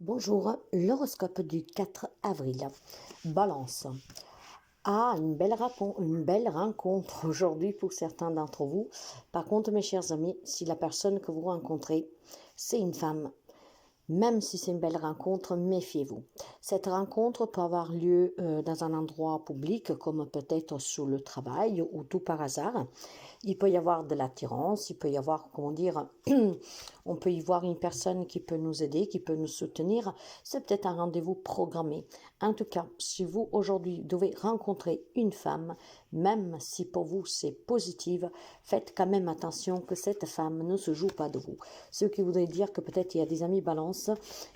Bonjour, l'horoscope du 4 avril. Balance. Ah, une belle rencontre aujourd'hui pour certains d'entre vous. Par contre, mes chers amis, si la personne que vous rencontrez, c'est une femme, même si c'est une belle rencontre, méfiez-vous. Cette rencontre peut avoir lieu dans un endroit public, comme peut-être sous le travail ou tout par hasard. Il peut y avoir de l'attirance, il peut y avoir, comment dire, on peut y voir une personne qui peut nous aider, qui peut nous soutenir. C'est peut-être un rendez-vous programmé. En tout cas, si vous aujourd'hui devez rencontrer une femme, même si pour vous c'est positif, faites quand même attention que cette femme ne se joue pas de vous. Ce qui voudrait dire que peut-être il y a des amis balance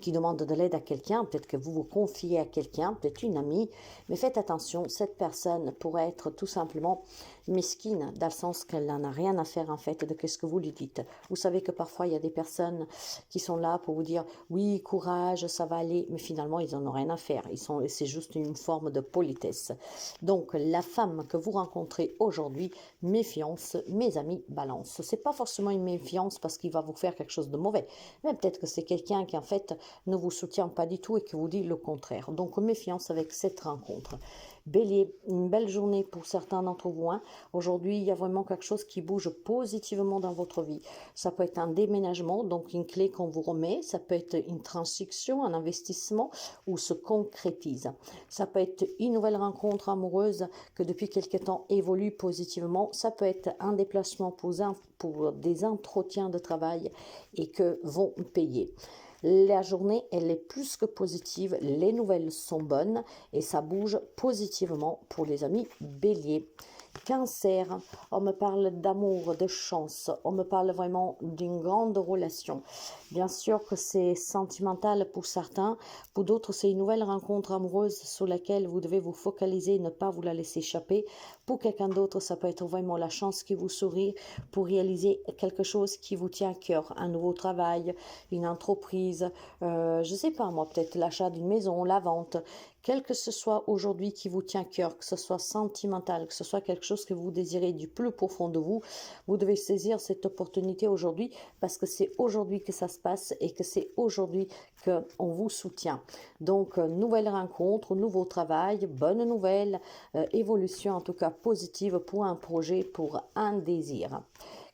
qui demandent de l'aide à quelqu'un, peut-être que vous vous confiez à quelqu'un, peut-être une amie, mais faites attention, cette personne pourrait être tout simplement mesquine, dans le sens qu'elle n'en a rien à faire en fait de ce que vous lui dites. Vous savez que parfois il y a des personnes qui sont là pour vous dire oui, courage, ça va aller, mais finalement ils n'en ont rien à faire. C'est juste une forme de politesse. Donc la femme que vous rencontrez aujourd'hui, méfiance, mes amis, balance. C'est pas forcément une méfiance parce qu'il va vous faire quelque chose de mauvais, mais peut-être que c'est quelqu'un qui en fait ne vous soutient pas du tout et qui vous dit le contraire. Donc méfiance avec cette rencontre. Bélier, une belle journée pour certains d'entre vous. Aujourd'hui, il y a vraiment quelque chose qui bouge positivement dans votre vie. Ça peut être un déménagement, donc une clé qu'on vous remet. Ça peut être une transaction, un investissement ou se concrétise. Ça peut être une nouvelle rencontre amoureuse que depuis quelque temps évolue positivement. Ça peut être un déplacement pour des entretiens de travail et que vont payer. La journée, elle est plus que positive, les nouvelles sont bonnes et ça bouge positivement pour les amis béliers. Cancer, on me parle d'amour, de chance, on me parle vraiment d'une grande relation. Bien sûr que c'est sentimental pour certains, pour d'autres c'est une nouvelle rencontre amoureuse sur laquelle vous devez vous focaliser, ne pas vous la laisser échapper. Pour quelqu'un d'autre, ça peut être vraiment la chance qui vous sourit pour réaliser quelque chose qui vous tient à cœur, un nouveau travail, une entreprise, je ne sais pas moi, peut-être l'achat d'une maison, la vente. Quel que ce soit aujourd'hui qui vous tient à cœur, que ce soit sentimental, que ce soit quelque chose que vous désirez du plus profond de vous, vous devez saisir cette opportunité aujourd'hui parce que c'est aujourd'hui que ça se passe et que c'est aujourd'hui qu'on vous soutient. Donc, nouvelle rencontre, nouveau travail, bonne nouvelle, évolution en tout cas positive pour un projet, pour un désir.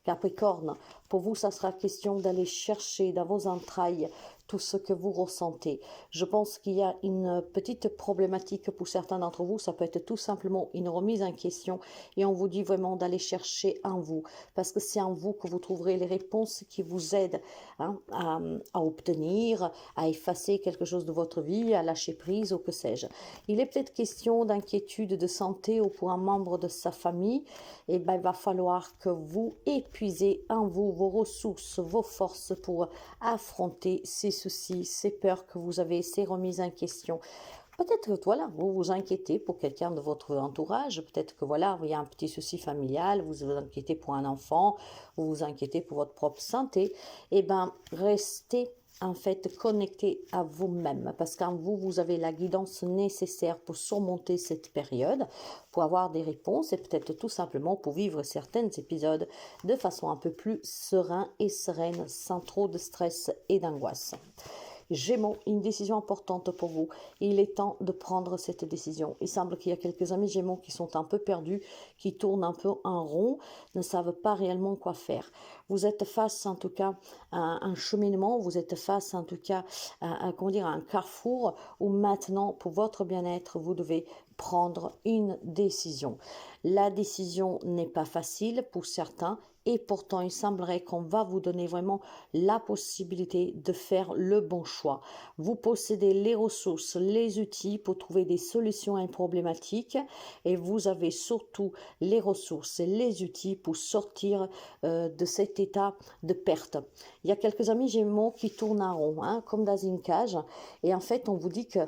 Capricorne, pour vous, ça sera question d'aller chercher dans vos entrailles tout ce que vous ressentez. Je pense qu'il y a une petite problématique pour certains d'entre vous. Ça peut être tout simplement une remise en question et on vous dit vraiment d'aller chercher en vous parce que c'est en vous que vous trouverez les réponses qui vous aident à obtenir, à effacer quelque chose de votre vie, à lâcher prise ou que sais-je. Il est peut-être question d'inquiétude de santé ou pour un membre de sa famille. Et ben, il va falloir que vous épuisez en vous vos ressources, vos forces pour affronter ces soucis, ces peurs que vous avez, ces remises en question. Peut-être que voilà, vous vous inquiétez pour quelqu'un de votre entourage, peut-être que voilà, il y a un petit souci familial, vous vous inquiétez pour un enfant, vous vous inquiétez pour votre propre santé. Eh bien, restez en fait connecté à vous-même parce qu'en vous, vous avez la guidance nécessaire pour surmonter cette période, pour avoir des réponses et peut-être tout simplement pour vivre certains épisodes de façon un peu plus sereine et sereine, sans trop de stress et d'angoisse. Gémeaux, une décision importante pour vous. Il est temps de prendre cette décision. Il semble qu'il y a quelques amis Gémeaux qui sont un peu perdus, qui tournent un peu en rond, ne savent pas réellement quoi faire. Vous êtes face en tout cas à un cheminement, vous êtes face en tout cas comment dire, à un carrefour où maintenant, pour votre bien-être, vous devez prendre une décision. La décision n'est pas facile pour certains et pourtant il semblerait qu'on va vous donner vraiment la possibilité de faire le bon choix. Vous possédez les ressources, les outils pour trouver des solutions à une problématique et vous avez surtout les ressources et les outils pour sortir de cet état de perte. Il y a quelques amis Gémeaux qui tournent en rond, comme dans une cage et en fait on vous dit que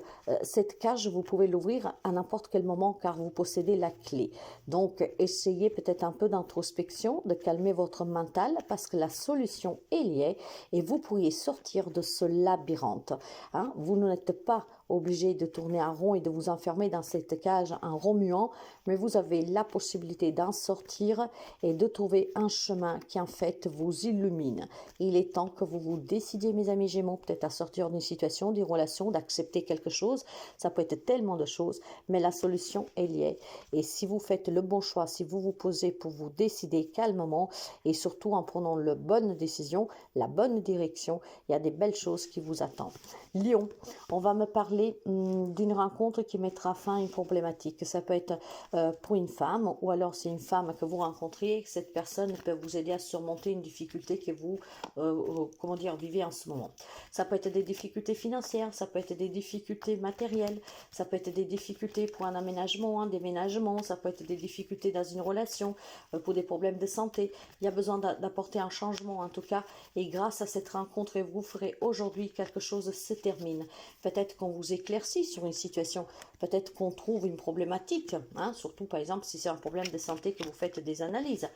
cette cage vous pouvez l'ouvrir à n'importe quel moment car vous possédez la clé. Donc essayez peut-être un peu d'introspection, de calmer calmer votre mental parce que la solution est liée et vous pourriez sortir de ce labyrinthe. Hein. Vous n'êtes pas obligé de tourner en rond et de vous enfermer dans cette cage en remuant, mais vous avez la possibilité d'en sortir et de trouver un chemin qui en fait vous illumine. Il est temps que vous vous décidiez, mes amis Gémeaux, peut-être à sortir d'une situation, d'une relation, d'accepter quelque chose. Ça peut être tellement de choses, mais la solution est liée. Et si vous faites le bon choix, si vous vous posez pour vous décider calmement et surtout en prenant la bonne décision, la bonne direction, il y a des belles choses qui vous attendent. Lion, on va me parler d'une rencontre qui mettra fin à une problématique. Ça peut être pour une femme ou alors c'est une femme que vous rencontrez et que cette personne peut vous aider à surmonter une difficulté que vous vivez en ce moment. Ça peut être des difficultés financières, ça peut être des difficultés matérielles, ça peut être des difficultés pour un aménagement, un déménagement, ça peut être des difficultés dans une relation, pour des problèmes de santé. Il y a besoin d'apporter un changement en tout cas et grâce à cette rencontre, vous ferez aujourd'hui quelque chose se termine. Peut-être qu'on vous éclaircit sur une situation, peut-être qu'on trouve une problématique, hein, surtout par exemple si c'est un problème de santé que vous faites des analyses.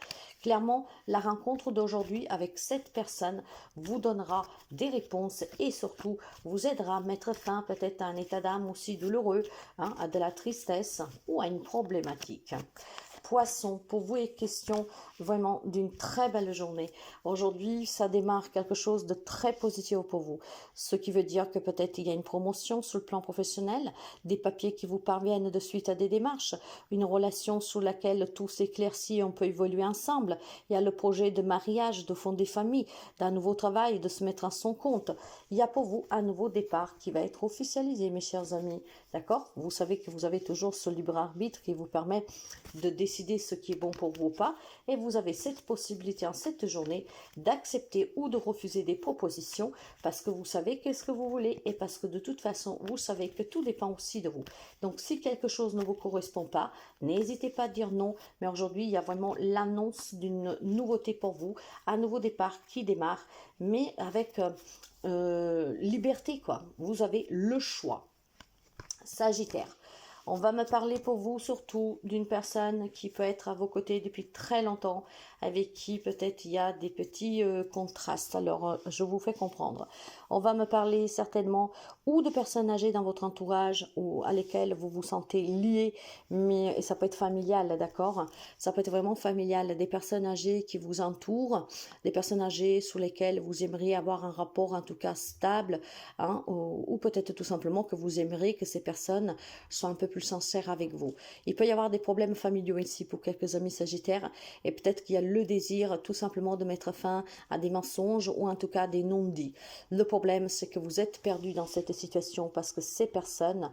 Clairement, la rencontre d'aujourd'hui avec cette personne vous donnera des réponses et surtout vous aidera à mettre fin peut-être à un état d'âme aussi douloureux, hein, à de la tristesse ou à une problématique. Poisson, pour vous est question vraiment d'une très belle journée. Aujourd'hui, ça démarre quelque chose de très positif pour vous. Ce qui veut dire que peut-être il y a une promotion sur le plan professionnel, des papiers qui vous parviennent de suite à des démarches, une relation sous laquelle tout s'éclaircit et on peut évoluer ensemble. Il y a le projet de mariage, de fonder famille, d'un nouveau travail, de se mettre à son compte. Il y a pour vous un nouveau départ qui va être officialisé, mes chers amis. D'accord? Vous savez que vous avez toujours ce libre arbitre qui vous permet de décider ce qui est bon pour vous ou pas, et vous avez cette possibilité en cette journée d'accepter ou de refuser des propositions parce que vous savez qu'est-ce que vous voulez et parce que de toute façon vous savez que tout dépend aussi de vous. Donc si quelque chose ne vous correspond pas, n'hésitez pas à dire non, mais aujourd'hui il y a vraiment l'annonce d'une nouveauté pour vous, un nouveau départ qui démarre, mais avec liberté quoi, vous avez le choix. Sagittaire. On va me parler pour vous surtout d'une personne qui peut être à vos côtés depuis très longtemps, avec qui peut-être il y a des petits contrastes. Alors, je vous fais comprendre. On va me parler certainement ou de personnes âgées dans votre entourage ou à lesquelles vous vous sentez liés, mais ça peut être familial, d'accord? Ça peut être vraiment familial, des personnes âgées qui vous entourent, des personnes âgées sur lesquelles vous aimeriez avoir un rapport en tout cas stable, hein, ou peut-être tout simplement que vous aimeriez que ces personnes soient un peu plus sincères avec vous. Il peut y avoir des problèmes familiaux ici pour quelques amis sagittaires et peut-être qu'il y a le désir tout simplement de mettre fin à des mensonges ou en tout cas des non-dits. Le problème, c'est que vous êtes perdu dans cette situation parce que ces personnes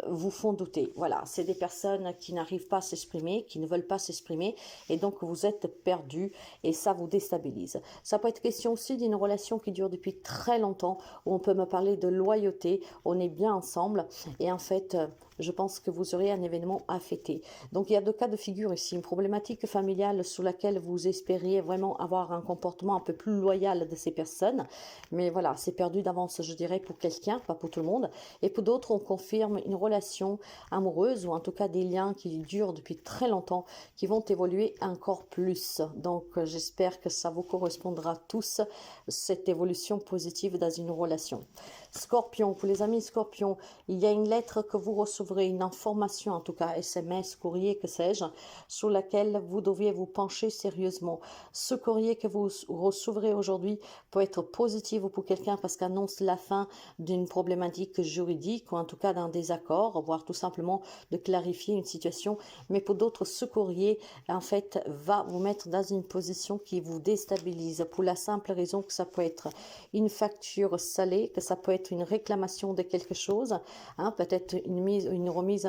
vous font douter. Voilà, c'est des personnes qui n'arrivent pas à s'exprimer, qui ne veulent pas s'exprimer et donc vous êtes perdu et ça vous déstabilise. Ça peut être question aussi d'une relation qui dure depuis très longtemps où on peut me parler de loyauté, on est bien ensemble et en fait je pense que vous aurez un événement à fêter. Donc il y a deux cas de figure ici, une problématique familiale sous laquelle vous espériez vraiment avoir un comportement un peu plus loyal de ces personnes, mais voilà, c'est perdu d'avance, je dirais, pour quelqu'un, pas pour tout le monde, et pour d'autres, on confirme une relation amoureuse, ou en tout cas des liens qui durent depuis très longtemps, qui vont évoluer encore plus. Donc j'espère que ça vous correspondra tous, cette évolution positive dans une relation. Scorpion, pour les amis Scorpion, il y a une lettre que vous recevrez, une information en tout cas, SMS, courrier, que sais-je, sur laquelle vous devriez vous pencher sérieusement. Ce courrier que vous recevrez aujourd'hui peut être positif pour quelqu'un parce qu'annonce la fin d'une problématique juridique ou en tout cas d'un désaccord, voire tout simplement de clarifier une situation. Mais pour d'autres, ce courrier en fait va vous mettre dans une position qui vous déstabilise pour la simple raison que ça peut être une facture salée, que ça peut être une réclamation de quelque chose, hein, peut-être une remise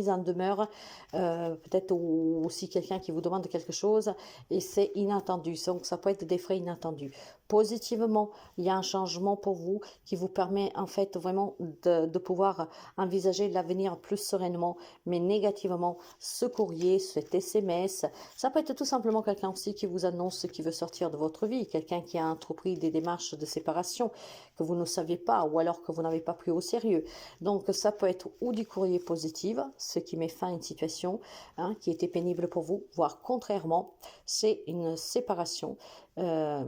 en demeure, peut-être aussi quelqu'un qui vous demande quelque chose et c'est inattendu, donc ça peut être des frais inattendus. Positivement, il y a un changement pour vous qui vous permet en fait vraiment de pouvoir envisager l'avenir plus sereinement, mais négativement, ce courrier, cet SMS, ça peut être tout simplement quelqu'un aussi qui vous annonce qu'il veut sortir de votre vie, quelqu'un qui a entrepris des démarches de séparation que vous ne saviez pas ou alors que vous n'avez pas pris au sérieux. Donc ça peut être ou du courrier positif, ce qui met fin à une situation qui était pénible pour vous, voire contrairement, c'est une séparation. Euh,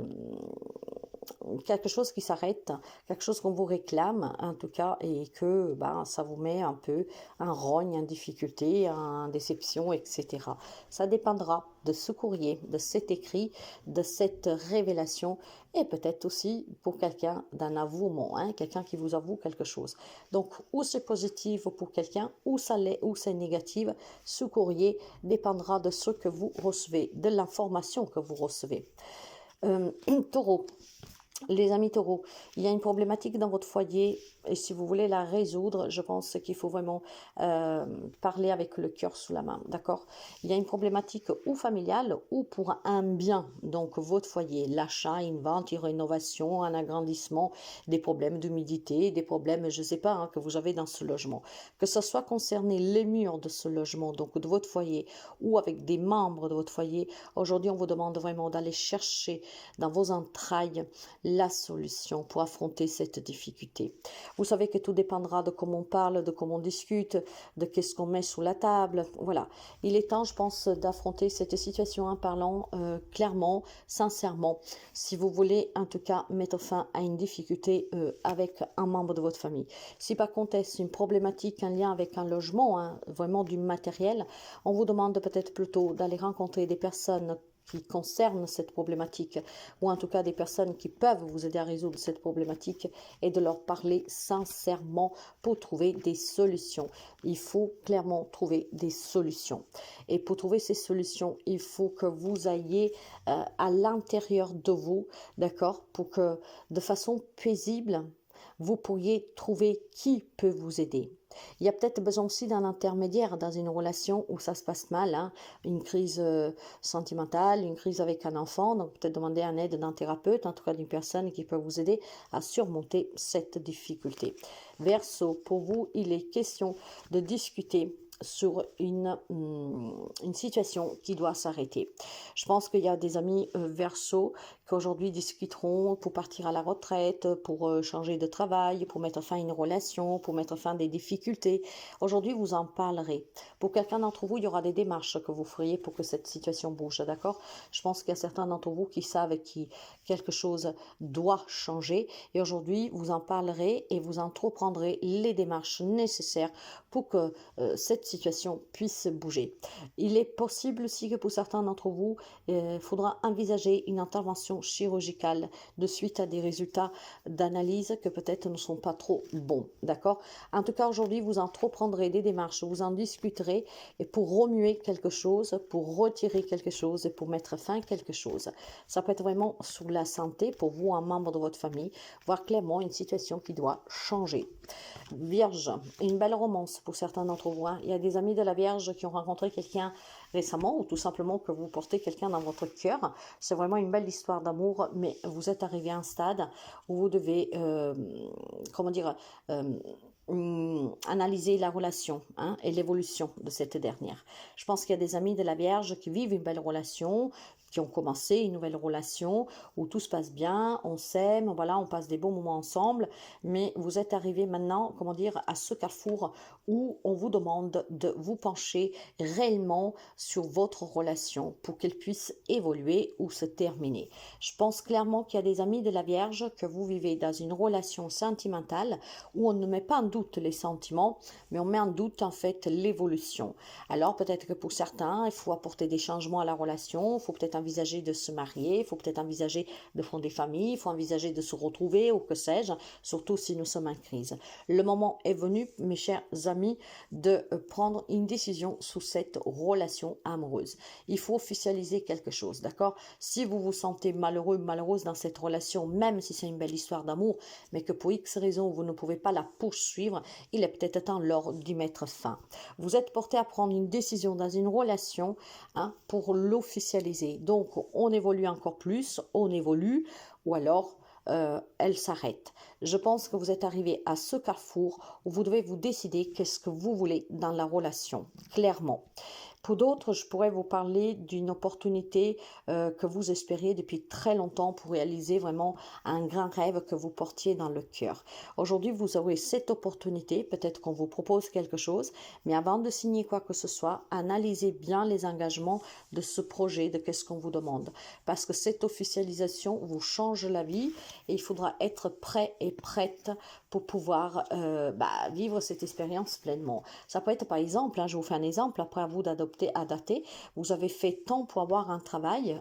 Quelque chose qui s'arrête, quelque chose qu'on vous réclame en tout cas et que ça vous met un peu en rogne, en difficulté, en déception, etc. Ça dépendra de ce courrier, de cet écrit, de cette révélation et peut-être aussi pour quelqu'un d'un avouement, quelqu'un qui vous avoue quelque chose. Donc ou c'est positif pour quelqu'un, ou ça l'est, ou c'est négatif. Ce courrier dépendra de ce que vous recevez, de l'information que vous recevez. Taureau. Les amis taureaux, il y a une problématique dans votre foyer et si vous voulez la résoudre, je pense qu'il faut vraiment parler avec le cœur sous la main, d'accord? Il y a une problématique ou familiale ou pour un bien, donc votre foyer, l'achat, une vente, une rénovation, un agrandissement, des problèmes d'humidité, des problèmes, je ne sais pas, que vous avez dans ce logement. Que ce soit concerné les murs de ce logement, donc de votre foyer, ou avec des membres de votre foyer, aujourd'hui on vous demande vraiment d'aller chercher dans vos entrailles la solution pour affronter cette difficulté. Vous savez que tout dépendra de comment on parle, de comment on discute, de qu'est-ce qu'on met sous la table. Voilà. Il est temps, je pense, d'affronter cette situation en parlant clairement, sincèrement. Si vous voulez, en tout cas, mettre fin à une difficulté avec un membre de votre famille. Si par contre, est-ce une problématique, un lien avec un logement, vraiment du matériel, on vous demande peut-être plutôt d'aller rencontrer des personnes qui concernent cette problématique, ou en tout cas des personnes qui peuvent vous aider à résoudre cette problématique et de leur parler sincèrement pour trouver des solutions. Il faut clairement trouver des solutions. Et pour trouver ces solutions, il faut que vous ayez à l'intérieur de vous, d'accord, pour que de façon paisible, vous pourriez trouver qui peut vous aider. Il y a peut-être besoin aussi d'un intermédiaire dans une relation où ça se passe mal, une crise sentimentale, une crise avec un enfant, donc peut-être demander une aide d'un thérapeute, en tout cas d'une personne qui peut vous aider à surmonter cette difficulté. Verseau, pour vous, il est question de discuter sur une situation qui doit s'arrêter. Je pense qu'il y a des amis Verseau qui aujourd'hui discuteront pour partir à la retraite, pour changer de travail, pour mettre fin à une relation, pour mettre fin à des difficultés. Aujourd'hui, vous en parlerez. Pour quelqu'un d'entre vous, il y aura des démarches que vous feriez pour que cette situation bouge, d'accord? Je pense qu'il y a certains d'entre vous qui savent que quelque chose doit changer et aujourd'hui, vous en parlerez et vous entreprendrez les démarches nécessaires pour que cette situation puisse bouger. Il est possible aussi que pour certains d'entre vous, il faudra envisager une intervention chirurgicale de suite à des résultats d'analyse que peut-être ne sont pas trop bons, d'accord? En tout cas, aujourd'hui, vous entreprendrez des démarches, vous en discuterez et pour remuer quelque chose, pour retirer quelque chose et pour mettre fin à quelque chose. Ça peut être vraiment sur la santé pour vous, un membre de votre famille, voire clairement une situation qui doit changer. Vierge, une belle romance pour certains d'entre vous. Il y a des amis de la Vierge qui ont rencontré quelqu'un récemment ou tout simplement que vous portez quelqu'un dans votre cœur. C'est vraiment une belle histoire d'amour, mais vous êtes arrivé à un stade où vous devez, analyser la relation et l'évolution de cette dernière. Je pense qu'il y a des amis de la Vierge qui vivent une belle relation, qui ont commencé une nouvelle relation où tout se passe bien, on s'aime, voilà, on passe des bons moments ensemble, mais vous êtes arrivé maintenant, à ce carrefour où on vous demande de vous pencher réellement sur votre relation pour qu'elle puisse évoluer ou se terminer. Je pense clairement qu'il y a des amis de la Vierge que vous vivez dans une relation sentimentale où on ne met pas en doute les sentiments, mais on met en doute en fait l'évolution. Alors peut-être que pour certains, il faut apporter des changements à la relation, il faut peut-être envisager de se marier, il faut peut-être envisager de fonder famille, il faut envisager de se retrouver ou que sais-je, surtout si nous sommes en crise. Le moment est venu, mes chers amis, de prendre une décision sous cette relation amoureuse. Il faut officialiser quelque chose, d'accord? Si vous vous sentez malheureux, malheureuse dans cette relation, même si c'est une belle histoire d'amour, mais que pour X raisons vous ne pouvez pas la poursuivre, il est peut-être temps lors d'y mettre fin. Vous êtes porté à prendre une décision dans une relation pour l'officialiser. Donc, on évolue encore plus, on évolue, ou alors elle s'arrête. Je pense que vous êtes arrivé à ce carrefour où vous devez vous décider qu'est-ce que vous voulez dans la relation, clairement. Pour d'autres, je pourrais vous parler d'une opportunité que vous espériez depuis très longtemps pour réaliser vraiment un grand rêve que vous portiez dans le cœur. Aujourd'hui, vous aurez cette opportunité, peut-être qu'on vous propose quelque chose, mais avant de signer quoi que ce soit, analysez bien les engagements de ce projet, de qu'est-ce qu'on vous demande. Parce que cette officialisation vous change la vie et il faudra être prêt et prête pour pouvoir vivre cette expérience pleinement. Ça peut être par exemple, je vous fais un exemple, après à vous d'adopter, à dater, vous avez fait tant pour avoir un travail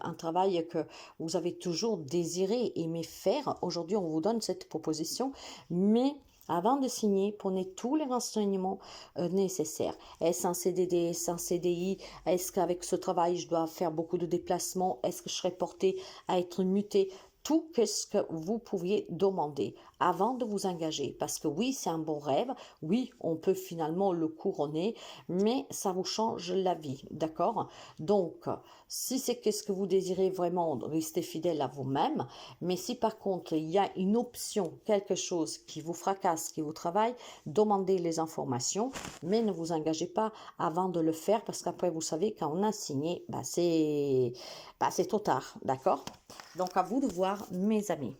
que vous avez toujours désiré, aimé faire. Aujourd'hui, on vous donne cette proposition, mais avant de signer, prenez tous les renseignements nécessaires. Est-ce un CDD, est-ce un CDI? Est-ce qu'avec ce travail, je dois faire beaucoup de déplacements? Est-ce que je serai porté à être muté? Tout ce que vous pouviez demander avant de vous engager. Parce que oui, c'est un bon rêve. Oui, on peut finalement le couronner, mais ça vous change la vie. D'accord? Donc, si c'est qu'est-ce que vous désirez vraiment, restez fidèle à vous-même. Mais si par contre, il y a une option, quelque chose qui vous fracasse, qui vous travaille, demandez les informations, mais ne vous engagez pas avant de le faire parce qu'après, vous savez, quand on a signé, c'est trop tard. D'accord? Donc, à vous de voir, mes amis.